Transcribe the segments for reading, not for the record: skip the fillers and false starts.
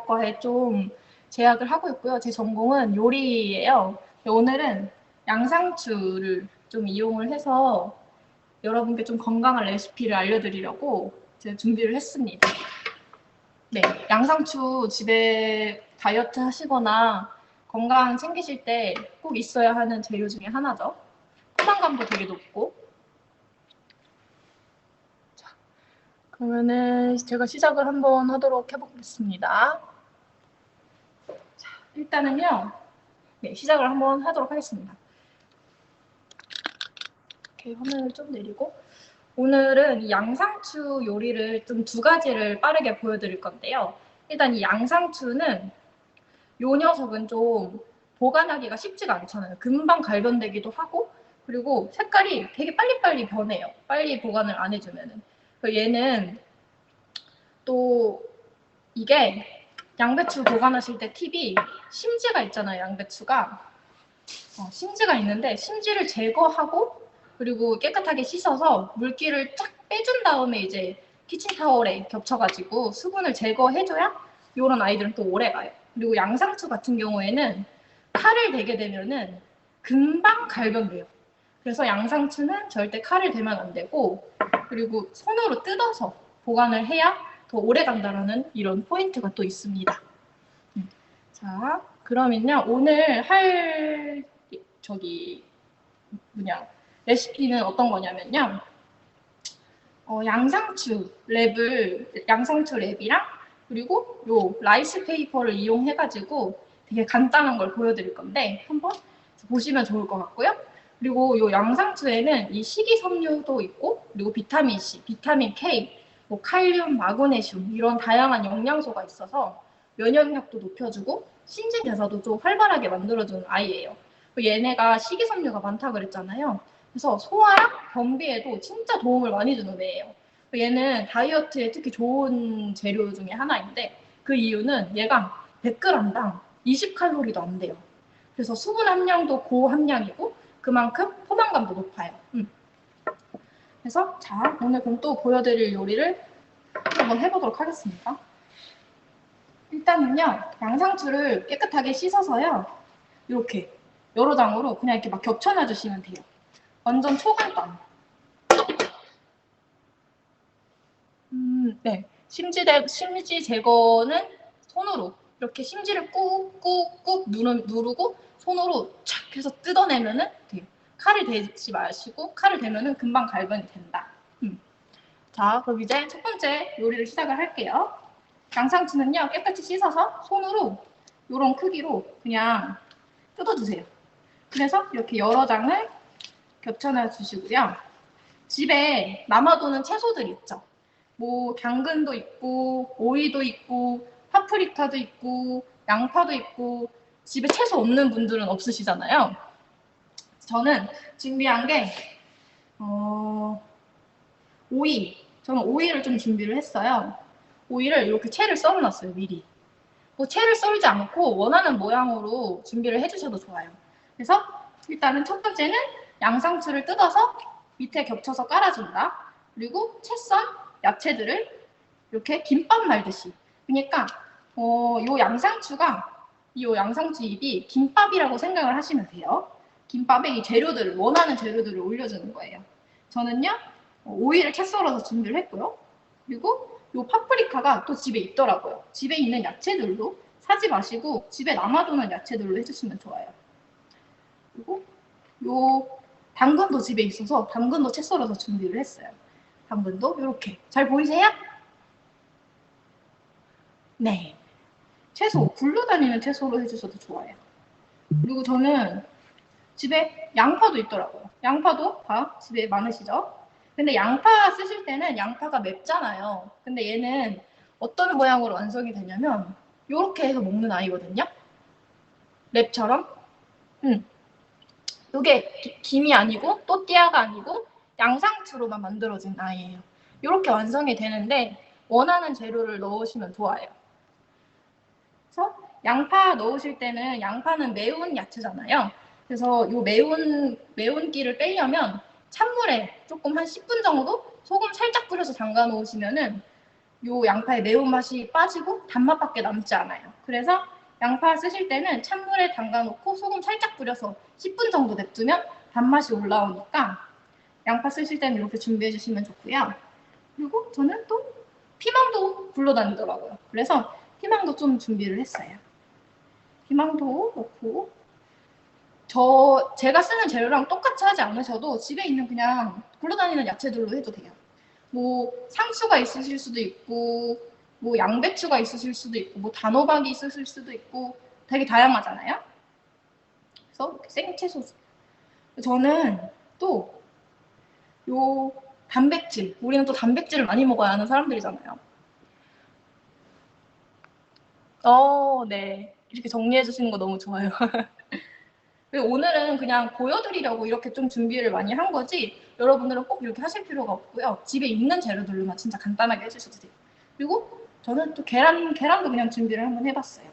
대학과에 좀 재학을 하고 있고요. 제 전공은 요리예요. 오늘은 양상추를 좀 이용을 해서 여러분께 좀 건강한 레시피를 알려드리려고 제가 준비를 했습니다. 네, 양상추 집에 다이어트 하시거나 건강 챙기실 때 꼭 있어야 하는 재료 중에 하나죠. 포만감도 되게 높고. 자, 그러면은 제가 시작을 한번 하도록 해보겠습니다. 자, 일단은요, 네, 시작을 한번 하도록 하겠습니다. 이렇게 화면을 좀 내리고. 오늘은 양상추 요리를 좀 두 가지를 빠르게 보여드릴 건데요. 일단 이 양상추는 요 녀석은 좀 보관하기가 쉽지가 않잖아요. 금방 갈변되기도 하고, 그리고 색깔이 되게 빨리빨리 변해요. 빨리 보관을 안 해주면은. 얘는 또 이게 양배추 보관하실 때 팁이 심지가 있잖아요. 양배추가 심지가 있는데 심지를 제거하고 그리고 깨끗하게 씻어서 물기를 쫙 빼준 다음에 이제 키친타월에 겹쳐가지고 수분을 제거해줘야 이런 아이들은 또 오래 가요. 그리고 양상추 같은 경우에는 칼을 대게 되면은 금방 갈변돼요. 그래서 양상추는 절대 칼을 대면 안 되고, 그리고 손으로 뜯어서 보관을 해야 더 오래 간다라는 이런 포인트가 또 있습니다. 자, 그러면요, 오늘 할 레시피는 어떤 거냐면요, 양상추 랩이랑 그리고 요 라이스 페이퍼를 이용해가지고 되게 간단한 걸 보여드릴 건데 한번 보시면 좋을 것 같고요. 그리고 요 양상추에는 이 식이섬유도 있고, 그리고 비타민 C, 비타민 K, 뭐 칼륨, 마그네슘 이런 다양한 영양소가 있어서 면역력도 높여주고 신진대사도 좀 활발하게 만들어주는 아이예요. 얘네가 식이섬유가 많다 그랬잖아요. 그래서 소화랑 변비에도 진짜 도움을 많이 주는 애예요. 얘는 다이어트에 특히 좋은 재료 중에 하나인데 그 이유는 얘가 100g당 20칼로리도 안 돼요. 그래서 수분 함량도 고함량이고 그만큼 포만감도 높아요. 그래서 자, 오늘 그럼 또 보여드릴 요리를 한번 해보도록 하겠습니다. 일단은요, 양상추를 깨끗하게 씻어서요, 이렇게 여러 장으로 그냥 이렇게 막 겹쳐놔 주시면 돼요. 완전 초간단. 네. 심지 제거는 손으로 이렇게 심지를 꾹꾹꾹 누르고 손으로 착 해서 뜯어내면은 돼요. 칼을 대지 마시고 칼을 대면은 금방 갈변이 된다. 자, 그럼 이제 첫 번째 요리를 시작을 할게요. 양상추는요, 깨끗이 씻어서 손으로 이런 크기로 그냥 뜯어주세요. 그래서 이렇게 여러 장을 겹쳐놔 주시고요. 집에 남아도는 채소들 있죠. 뭐 당근도 있고 오이도 있고 파프리카도 있고 양파도 있고 집에 채소 없는 분들은 없으시잖아요. 저는 준비한 게 오이. 저는 오이를 좀 준비를 했어요. 오이를 이렇게 채를 썰어놨어요, 미리. 뭐 채를 썰지 않고 원하는 모양으로 준비를 해주셔도 좋아요. 그래서 일단은 첫 번째는 양상추를 뜯어서 밑에 겹쳐서 깔아준다. 그리고 채 썬 야채들을 이렇게 김밥 말듯이. 그러니까 요 양상추 잎이 김밥이라고 생각을 하시면 돼요. 김밥에 이 재료들을 원하는 재료들을 올려주는 거예요. 저는요 오이를 채 썰어서 준비를 했고요. 그리고 요 파프리카가 또 집에 있더라고요. 집에 있는 야채들로 사지 마시고 집에 남아도는 야채들로 해주시면 좋아요. 그리고 요 당근도 집에 있어서 당근도 채 썰어서 준비를 했어요. 당근도 이렇게 잘 보이세요? 네. 채소, 굴러다니는 채소로 해주셔도 좋아요. 그리고 저는 집에 양파도 있더라고요. 양파도 다 집에 많으시죠? 근데 양파 쓰실 때는 양파가 맵잖아요. 근데 얘는 어떤 모양으로 완성이 되냐면 이렇게 해서 먹는 아이거든요. 랩처럼. 이게 김이 아니고 또띠아가 아니고 양상추로만 만들어진 아이예요. 이렇게 완성이 되는데 원하는 재료를 넣으시면 좋아요. 그래서 양파 넣으실 때는 양파는 매운 야채잖아요. 그래서 이 매운기를 빼려면 찬물에 조금 한 10분 정도 소금 살짝 뿌려서 담가 놓으시면은 요 양파의 매운맛이 빠지고 단맛밖에 남지 않아요. 그래서 양파 쓰실 때는 찬물에 담가놓고 소금 살짝 뿌려서 10분 정도 냅두면 단맛이 올라오니까 양파 쓰실 때는 이렇게 준비해 주시면 좋고요. 그리고 저는 또 피망도 굴러다니더라고요. 그래서 피망도 좀 준비를 했어요. 피망도 넣고 제가 쓰는 재료랑 똑같이 하지 않으셔도 집에 있는 그냥 굴러다니는 야채들로 해도 돼요. 뭐 상추가 있으실 수도 있고 뭐 양배추가 있으실 수도 있고 뭐 단호박이 있으실 수도 있고 되게 다양하잖아요. 그래서 이렇게 생채소 저는 또 요 단백질 우리는 또 단백질을 많이 먹어야 하는 사람들이잖아요. 네. 이렇게 정리해 주시는 거 너무 좋아요. 오늘은 그냥 보여드리려고 이렇게 좀 준비를 많이 한 거지 여러분들은 꼭 이렇게 하실 필요가 없고요. 집에 있는 재료들로만 진짜 간단하게 해주셔도 돼요. 그리고 저는 또 계란도 그냥 준비를 한번 해봤어요.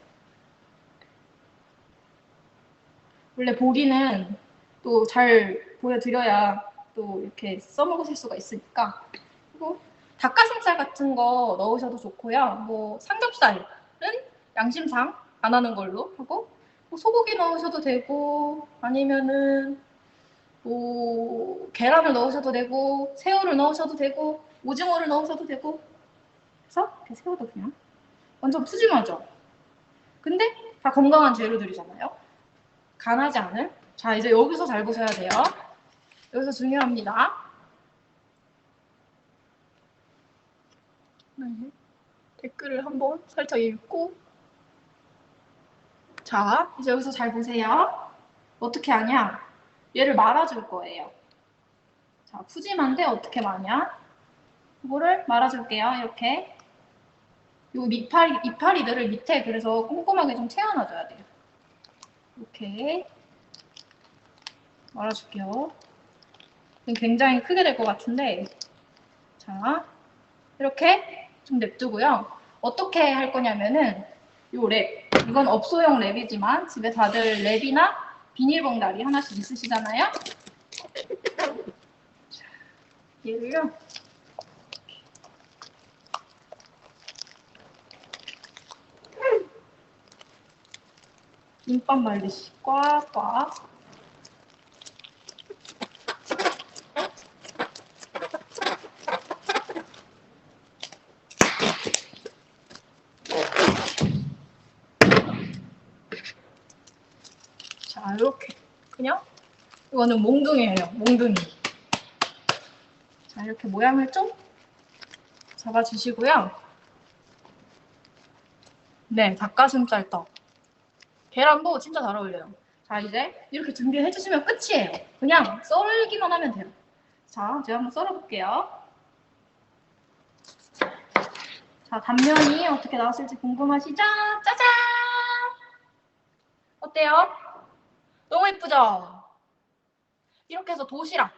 원래 보기는 또 잘 보여드려야 또 이렇게 써먹으실 수가 있으니까. 그리고 닭가슴살 같은 거 넣으셔도 좋고요. 뭐 삼겹살은 양심상 안 하는 걸로 하고 뭐 소고기 넣으셔도 되고 아니면은 뭐 계란을 넣으셔도 되고 새우를 넣으셔도 되고 오징어를 넣으셔도 되고 그래서 이렇게 새우도 그냥 완전 푸짐하죠. 근데 다 건강한 재료들이잖아요. 간하지 않은. 자 이제 여기서 잘 보셔야 돼요. 여기서 중요합니다. 네. 댓글을 한번 살짝 읽고 자 이제 여기서 잘 보세요. 어떻게 하냐? 얘를 말아줄 거예요. 자 푸짐한데 어떻게 마냐? 이거를 말아줄게요. 이렇게 요 이파리들을 밑에 그래서 꼼꼼하게 좀 채워놔줘야 돼요. 이렇게 말아줄게요. 굉장히 크게 될 것 같은데 자 이렇게 좀 냅두고요. 어떻게 할 거냐면은 요 랩 이건 업소용 랩이지만 집에 다들 랩이나 비닐봉다리 하나씩 있으시잖아요. 얘를요. 김밥 말듯이 꽉꽉 자 이렇게 그냥 이거는 몽둥이에요. 몽둥이. 자 이렇게 모양을 좀 잡아주시고요. 네 닭가슴살 떡 계란도 진짜 잘 어울려요. 자 이제 이렇게 준비해 주시면 끝이에요. 그냥 썰기만 하면 돼요. 자 제가 한번 썰어볼게요. 자 단면이 어떻게 나왔을지 궁금하시죠? 짜잔! 어때요? 너무 예쁘죠? 이렇게 해서 도시락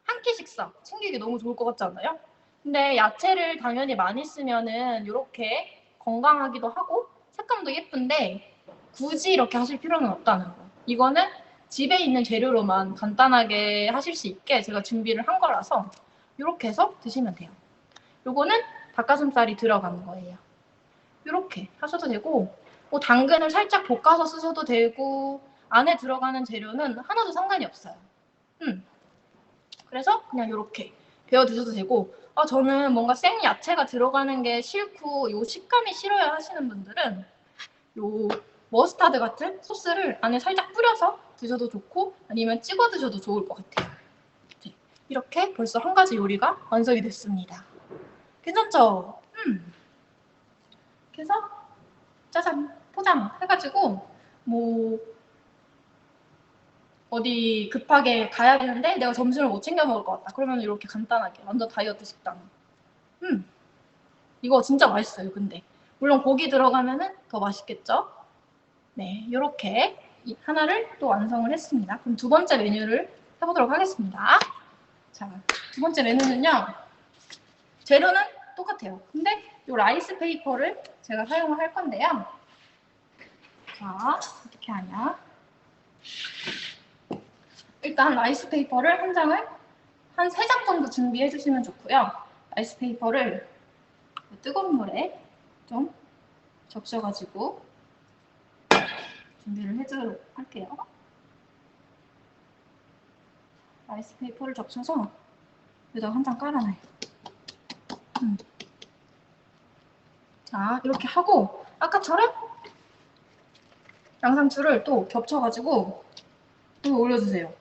한 끼 식사 챙기기 너무 좋을 것 같지 않아요? 근데 야채를 당연히 많이 쓰면은 이렇게 건강하기도 하고 색감도 예쁜데 굳이 이렇게 하실 필요는 없다는 거. 이거는 집에 있는 재료로만 간단하게 하실 수 있게 제가 준비를 한 거라서 이렇게 해서 드시면 돼요. 요거는 닭가슴살이 들어가는 거예요. 이렇게 하셔도 되고 뭐 당근을 살짝 볶아서 쓰셔도 되고 안에 들어가는 재료는 하나도 상관이 없어요. 그래서 그냥 이렇게 베어 드셔도 되고 저는 뭔가 생 야채가 들어가는 게 싫고 요 식감이 싫어야 하시는 분들은 요 머스타드 같은 소스를 안에 살짝 뿌려서 드셔도 좋고 아니면 찍어 드셔도 좋을 것 같아요. 네, 이렇게 벌써 한 가지 요리가 완성이 됐습니다. 괜찮죠? 그래서 짜잔 포장 해가지고 뭐 어디 급하게 가야 되는데 내가 점심을 못 챙겨 먹을 것 같다. 그러면 이렇게 간단하게 완전 다이어트 식단. 이거 진짜 맛있어요. 근데 물론 고기 들어가면은 더 맛있겠죠? 네, 이렇게 하나를 또 완성을 했습니다. 그럼 두 번째 메뉴를 해보도록 하겠습니다. 자, 두 번째 메뉴는요. 재료는 똑같아요. 근데 이 라이스 페이퍼를 제가 사용을 할 건데요. 자, 어떻게 하냐? 일단 라이스 페이퍼를 한 장을 한 3장 정도 준비해 주시면 좋고요. 라이스 페이퍼를 뜨거운 물에 좀 적셔가지고 준비를 해주도록 할게요. 라이스 페이퍼를 적셔서 여기다가 한 장 깔아놔요. 자, 이렇게 하고 아까처럼 양상추를 또 겹쳐가지고 또 올려주세요.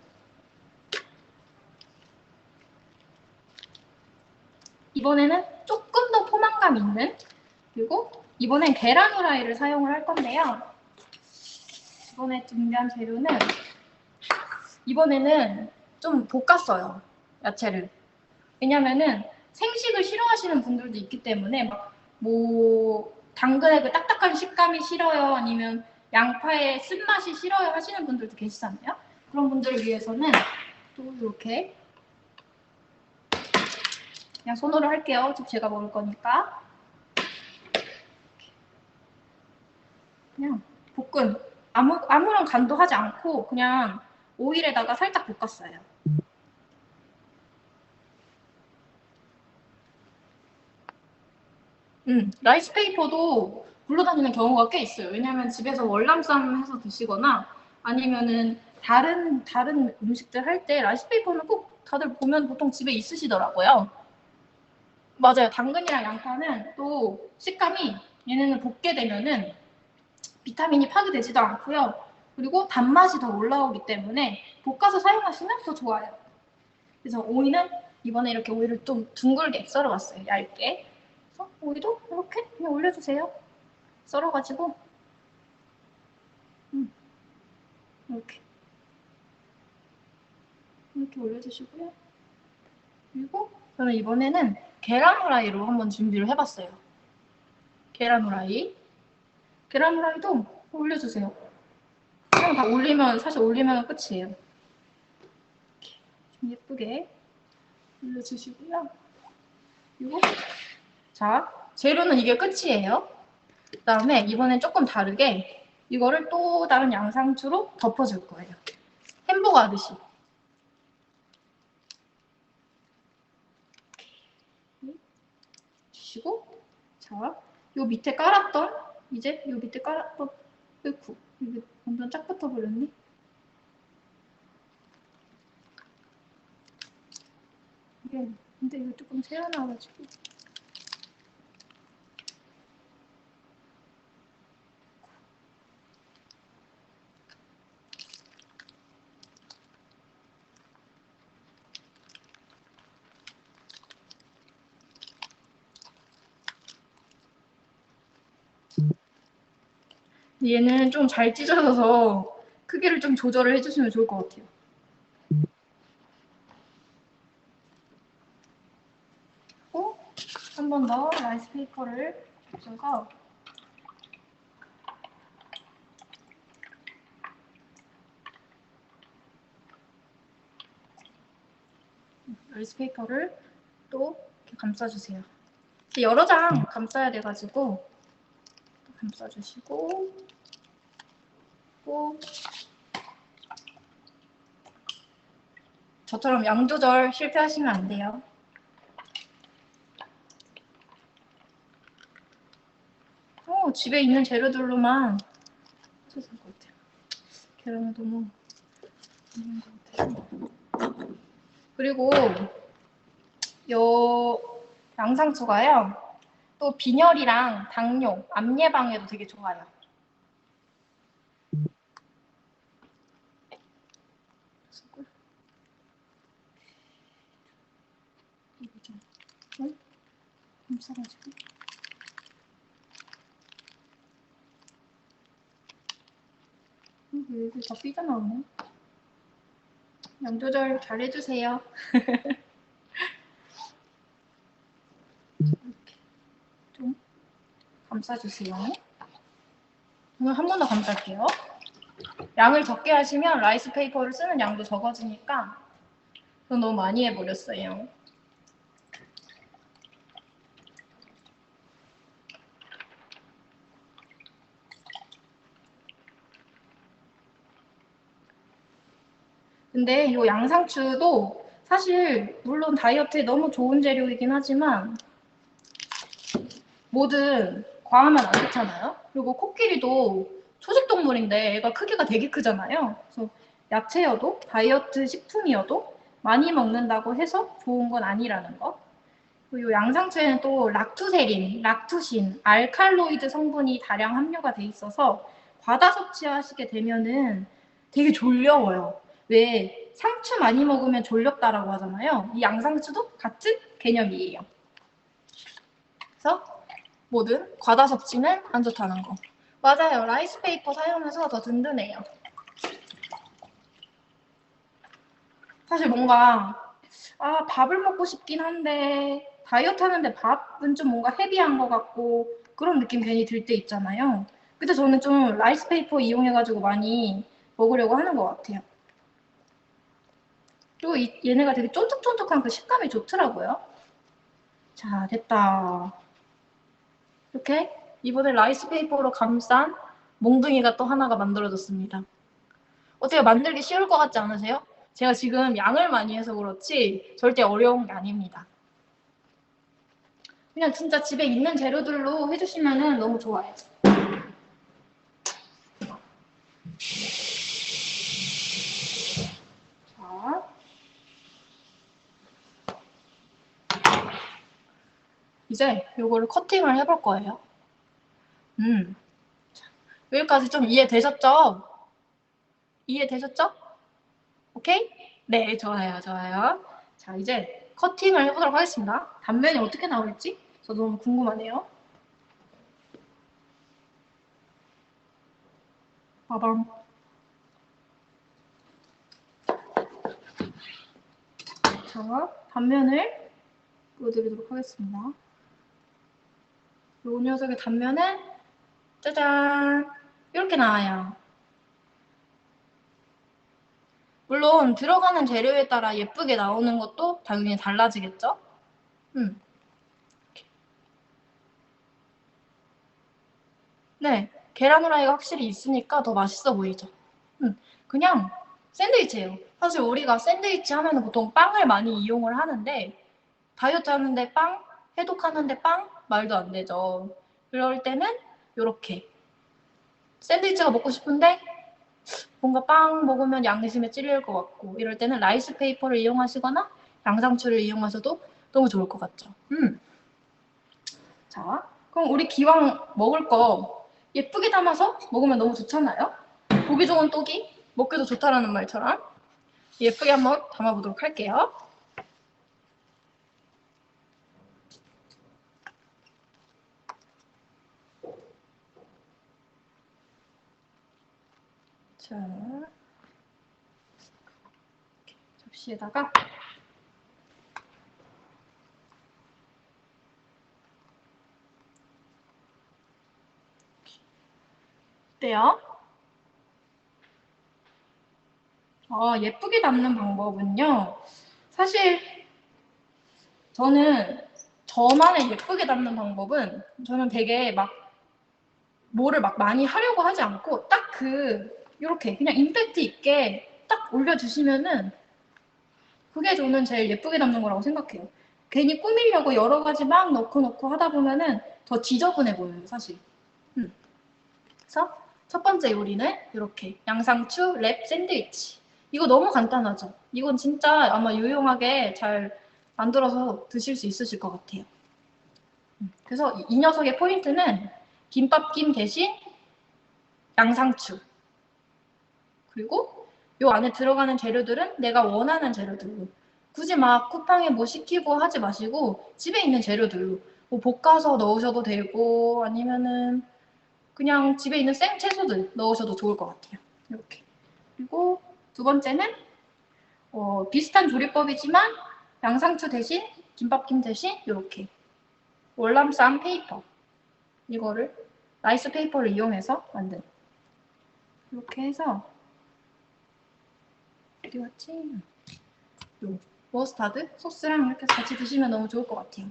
이번에는 조금 더 포만감 있는, 그리고 이번엔 계란 후라이를 사용을 할 건데요. 이번에 준비한 재료는, 이번에는 좀 볶았어요, 야채를. 왜냐면은 생식을 싫어하시는 분들도 있기 때문에 뭐 당근의 그 딱딱한 식감이 싫어요, 아니면 양파의 쓴맛이 싫어요 하시는 분들도 계시잖아요. 그런 분들을 위해서는 또 이렇게 그냥 손으로 할게요. 제가 먹을 거니까. 그냥 볶은 아무런 간도 하지 않고 그냥 오일에다가 살짝 볶았어요. 라이스 페이퍼도 굴러다니는 경우가 꽤 있어요. 왜냐하면 집에서 월남쌈 해서 드시거나 아니면은 다른 음식들 할 때 라이스 페이퍼는 꼭 다들 보면 보통 집에 있으시더라고요. 맞아요. 당근이랑 양파는 또 식감이, 얘네는 볶게 되면은 비타민이 파괴되지도 않고요. 그리고 단맛이 더 올라오기 때문에 볶아서 사용하시면 더 좋아요. 그래서 오이는 이번에 이렇게 오이를 좀 둥글게 썰어봤어요. 얇게. 그래서 오이도 이렇게 그냥 올려주세요. 썰어가지고 이렇게 올려주시고요. 그리고 저는 이번에는 계란 후라이로 한번 준비를 해봤어요. 계란 후라이. 계란 후라이도 올려주세요. 그냥 다 올리면, 사실 올리면 끝이에요. 이렇게 좀 예쁘게 올려주시고요. 그리고 자, 재료는 이게 끝이에요. 그 다음에 이번엔 조금 다르게 이거를 또 다른 양상추로 덮어줄 거예요. 햄버거 하듯이. 주시고, 자, 요 밑에 깔았던, 이제 요 밑에 깔았던, 으이쿠, 이게 완전 쫙 붙어버렸네. 이게, 근데 이거 조금 새어나와가지고. 얘는 좀 잘 찢어져서 크기를 좀 조절을 해주시면 좋을 것 같아요. 그리고 한 번 더 라이스 페이퍼를 펴서 라이스 페이퍼를 또 이렇게 감싸주세요. 여러 장 감싸야 돼가지고 감싸주시고, 또 저처럼 양 조절 실패하시면 안 돼요. 집에 있는 재료들로만 해도 될 것 같아요. 계란은 너무 있는 것 같아요. 그리고 요 양상추가요, 또 빈혈이랑 당뇨, 암 예방에도 되게 좋아요. 이거 좀 감싸가지고. 여기 다 삐져나오네. 양 조절 잘 해주세요. 이렇게 좀 감싸주세요. 오늘 한 번 더 감쌀게요. 양을 적게 하시면 라이스 페이퍼를 쓰는 양도 적어지니까 그건 너무 많이 해버렸어요. 근데 이 양상추도 사실 물론 다이어트에 너무 좋은 재료이긴 하지만 뭐든 과하면 안 좋잖아요. 그리고 코끼리도 초식동물인데 애가 크기가 되게 크잖아요. 그래서 야채여도 다이어트 식품이어도 많이 먹는다고 해서 좋은 건 아니라는 거. 그리고 양상추에는 또 락투세린, 락투신, 알칼로이드 성분이 다량 함유가 돼 있어서 과다 섭취하시게 되면은 되게 졸려워요. 왜 상추 많이 먹으면 졸렵다라고 하잖아요. 이 양상추도 같은 개념이에요. 그래서 뭐든 과다 섭취는 안 좋다는 거. 맞아요. 라이스페이퍼 사용해서 더 든든해요. 사실 뭔가 밥을 먹고 싶긴 한데 다이어트 하는데 밥은 좀 뭔가 헤비한 것 같고 그런 느낌 괜히 들 때 있잖아요. 근데 저는 좀 라이스페이퍼 이용해가지고 많이 먹으려고 하는 것 같아요. 또 얘네가 되게 쫀득쫀득한 그 식감이 좋더라고요. 자, 됐다. 이렇게 이번에 라이스페이퍼로 감싼 몽둥이가 또 하나가 만들어졌습니다. 어때요? 만들기 쉬울 것 같지 않으세요? 제가 지금 양을 많이 해서 그렇지 절대 어려운 게 아닙니다. 그냥 진짜 집에 있는 재료들로 해주시면 너무 좋아요. 자, 이제 요거를 커팅을 해볼 거예요. 여기까지 좀 이해되셨죠? 이해되셨죠? 오케이? 네, 좋아요, 좋아요. 자, 이제 커팅을 해보도록 하겠습니다. 단면이 어떻게 나올지 저도 너무 궁금하네요. 빠밤. 자, 단면을 보여드리도록 하겠습니다. 이 녀석의 단면은 짜잔! 이렇게 나와요. 물론 들어가는 재료에 따라 예쁘게 나오는 것도 당연히 달라지겠죠? 네, 계란 후라이가 확실히 있으니까 더 맛있어 보이죠? 그냥 샌드위치예요. 사실 우리가 샌드위치 하면 보통 빵을 많이 이용을 하는데 다이어트 하는데 빵, 해독하는데 빵? 말도 안 되죠. 그럴 때는 이렇게 샌드위치가 먹고 싶은데 뭔가 빵 먹으면 양심에 찔릴 것 같고 이럴 때는 라이스 페이퍼를 이용하시거나 양상추를 이용하셔도 너무 좋을 것 같죠. 자, 그럼 우리 기왕 먹을 거 예쁘게 담아서 먹으면 너무 좋잖아요. 보기 좋은 떡이 먹기도 좋다라는 말처럼 예쁘게 한번 담아보도록 할게요. 자, 접시에다가 어때요? 예쁘게 담는 방법은요. 사실 저는 저만의 예쁘게 담는 방법은 저는 되게 막 뭐를 막 많이 하려고 하지 않고 딱 이렇게 그냥 임팩트 있게 딱 올려주시면은 그게 저는 제일 예쁘게 담는 거라고 생각해요. 괜히 꾸미려고 여러 가지 막 넣고 하다 보면은 더 지저분해 보여요, 사실. 그래서 첫 번째 요리는 이렇게 양상추 랩 샌드위치. 이거 너무 간단하죠? 이건 진짜 아마 유용하게 잘 만들어서 드실 수 있으실 것 같아요. 그래서 이 녀석의 포인트는 김밥김 대신 양상추. 그리고 요 안에 들어가는 재료들은 내가 원하는 재료들로. 굳이 막 쿠팡에 뭐 시키고 하지 마시고 집에 있는 재료들로 뭐 볶아서 넣으셔도 되고 아니면은 그냥 집에 있는 생채소들 넣으셔도 좋을 것 같아요. 이렇게. 그리고 두 번째는 비슷한 조리법이지만 양상추 대신 김밥김 대신 이렇게 월남쌈 페이퍼 이거를 라이스 페이퍼를 이용해서 만든 이렇게 해서 어디 갔지? 요 머스타드 소스랑 이렇게 같이 드시면 너무 좋을 것 같아요.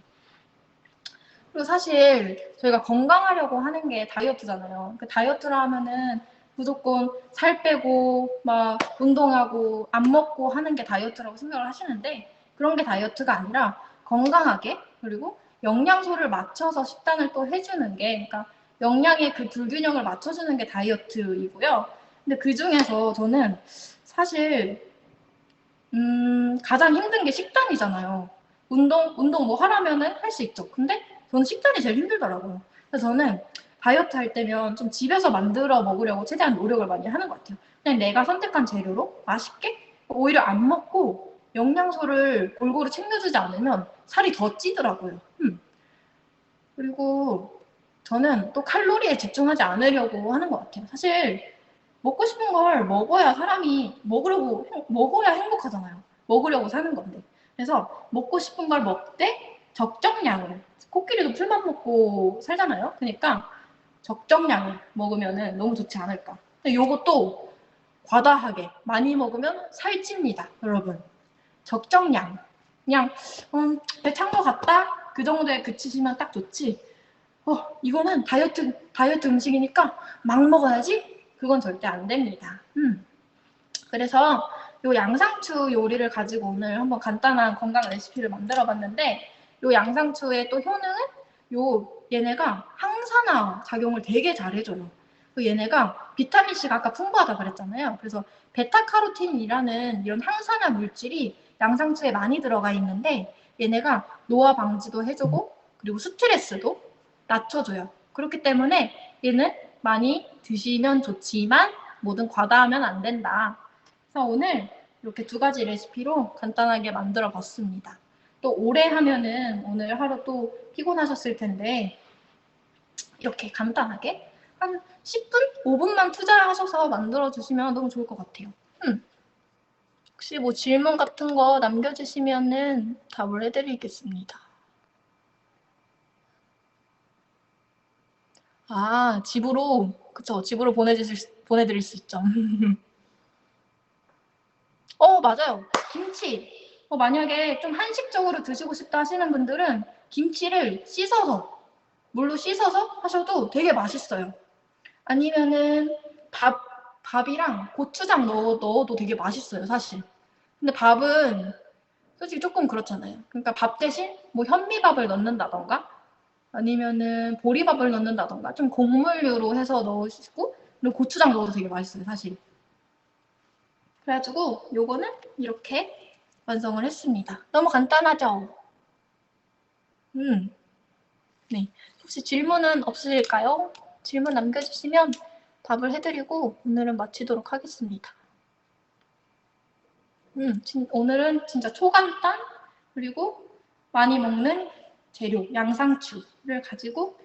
그리고 사실 저희가 건강하려고 하는 게 다이어트잖아요. 그 다이어트를 하면은 무조건 살 빼고 막 운동하고 안 먹고 하는 게 다이어트라고 생각을 하시는데 그런 게 다이어트가 아니라 건강하게 그리고 영양소를 맞춰서 식단을 또 해주는 게, 그러니까 영양의 그 불균형을 맞춰주는 게 다이어트이고요. 근데 그 중에서 저는 사실 가장 힘든 게 식단이잖아요. 운동 뭐 하라면은 할 수 있죠. 근데 저는 식단이 제일 힘들더라고요. 그래서 저는 다이어트 할 때면 좀 집에서 만들어 먹으려고 최대한 노력을 많이 하는 것 같아요. 그냥 내가 선택한 재료로 맛있게 오히려 안 먹고 영양소를 골고루 챙겨주지 않으면 살이 더 찌더라고요. 그리고 저는 또 칼로리에 집중하지 않으려고 하는 것 같아요. 사실 먹고 싶은 걸 먹어야 사람이 먹어야 행복하잖아요. 먹으려고 사는 건데. 그래서 먹고 싶은 걸 먹되 적정량을, 코끼리도 풀만 먹고 살잖아요. 그러니까 적정량을 먹으면 너무 좋지 않을까. 근데 요것도 과다하게 많이 먹으면 살찝니다, 여러분. 적정량. 그냥 배 찬 것 같다? 그 정도에 그치시면 딱 좋지. 이거는 다이어트 음식이니까 막 먹어야지? 그건 절대 안 됩니다. 그래서 요 양상추 요리를 가지고 오늘 한번 간단한 건강 레시피를 만들어 봤는데, 요 양상추의 또 효능은 얘네가 항산화 작용을 되게 잘 해줘요. 얘네가 비타민C가 아까 풍부하다 그랬잖아요. 그래서 베타카로틴이라는 이런 항산화 물질이 양상추에 많이 들어가 있는데, 얘네가 노화 방지도 해주고 그리고 스트레스도 낮춰줘요. 그렇기 때문에 얘는 많이 드시면 좋지만 뭐든 과다하면 안 된다. 그래서 오늘 이렇게 2가지 레시피로 간단하게 만들어 봤습니다. 또 오래 하면은 오늘 하루 또 피곤하셨을 텐데 이렇게 간단하게 한 10분? 5분만 투자하셔서 만들어 주시면 너무 좋을 것 같아요. 혹시 뭐 질문 같은 거 남겨주시면은 답을 해드리겠습니다. 집으로, 그쵸, 집으로 보내드릴 수 있죠. 맞아요. 김치. 만약에 좀 한식적으로 드시고 싶다 하시는 분들은 김치를 씻어서, 물로 씻어서 하셔도 되게 맛있어요. 아니면은 밥이랑 고추장 넣어도 되게 맛있어요, 사실. 근데 밥은 솔직히 조금 그렇잖아요. 그러니까 밥 대신 뭐 현미밥을 넣는다던가 아니면은 보리밥을 넣는다던가 좀 곡물류로 해서 넣으시고, 그리고 고추장 넣어도 되게 맛있어요, 사실. 그래가지고 요거는 이렇게 완성을 했습니다. 너무 간단하죠? 네. 혹시 질문은 없으실까요? 질문 남겨주시면 답을 해드리고 오늘은 마치도록 하겠습니다. 오늘은 진짜 초간단 그리고 많이 먹는 재료, 양상추를 가지고